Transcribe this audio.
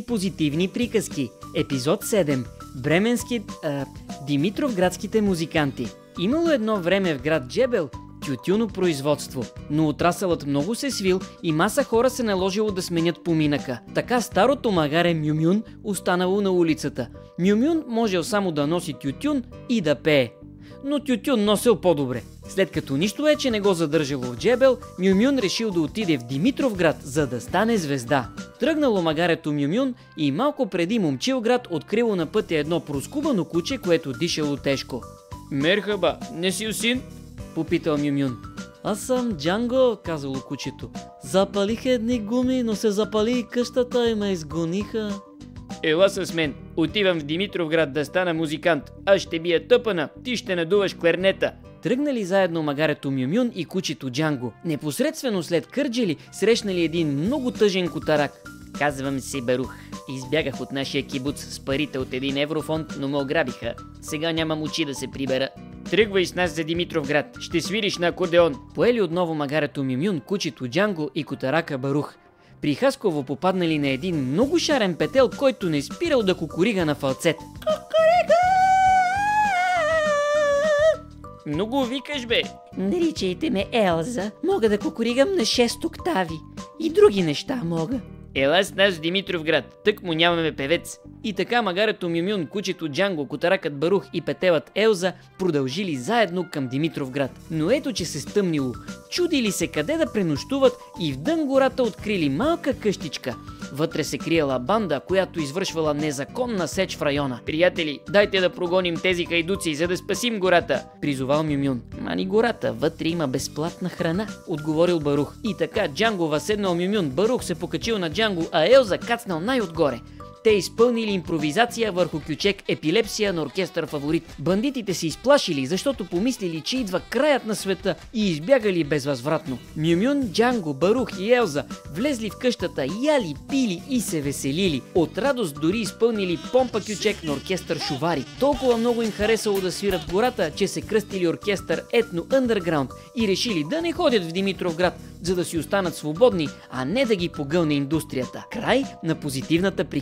Позитивни приказки. Епизод 7. Димитровградските музиканти. Имало едно време в град Джебел тютюнопроизводство, но отрасълът много се свил и маса хора се наложило да сменят поминъка. Така старото магаре Мюмюн останало на улицата. Мюмюн можел само да носи тютюн и да пее. Но тютюн носил по-добре. След като нищо вече не го задържало в Джебел, Мюмюн решил да отиде в Димитровград, за да стане звезда. Тръгнало магарето Мюмюн и малко преди Момчилград открило на пътя едно проскубано куче, което дишало тежко. Мерхаба, не си син? Попитал Мюмюн. Аз съм Джанго, казало кучето. Запалих едни гуми, но се запали и къщата и ме изгониха. Ела с мен, отивам в Димитровград да стана музикант. Аз ще бия тъпана, ти ще надуваш клернета. Тръгнали заедно магарето Мюмюн и кучето Джанго. Непосредствено след Кърджали срещнали един много тъжен котарак. Казвам се Барух. Избягах от нашия кибуц с парите от 1 еврофонд, но ме ограбиха. Сега нямам очи да се прибера. Тръгвай с нас за Димитровград, ще свириш на акордеон. Поели отново магарето Мюмюн, кучето Джанго и котарака Барух. При Хасково попаднали на един много шарен петел, който не спирал да кукурига на фалцет. Много викаш, бе! Наричайте ме Елза. Мога да кукуригам на 6 октави. И други неща мога. Ела с нас в Димитровград, тък му нямаме певец. И така магарето Мюмюн, кучето Джанго, котаракът Барух и петелът Елза продължили заедно към Димитровград. Но ето, че се стъмнило. Чудили се къде да пренощуват и в дън гората открили малка къщичка. Вътре се криела банда, която извършвала незаконна сеч в района. Приятели, дайте да прогоним тези хайдуци, за да спасим гората, призовал Мюмюн. Мани гората, вътре има безплатна храна, отговорил Барух. И така Джанго въседнал Мюмюн, Барух се покачил на Джанго, а Елза кацнал най-отгоре. Те изпълнили импровизация върху кючек епилепсия на оркестър Фаворит. Бандитите се изплашили, защото помислили, че идва краят на света и избягали безвъзвратно. Мюмюн, Джанго, Барух и Елза влезли в къщата, яли, пили и се веселили. От радост дори изпълнили помпа кючек на оркестър Шувари. Толкова много им харесало да свират в гората, че се кръстили оркестър Етно Underground и решили да не ходят в Димитровград, за да си останат свободни, а не да ги погълне индустрията. Край на позитивната приказка.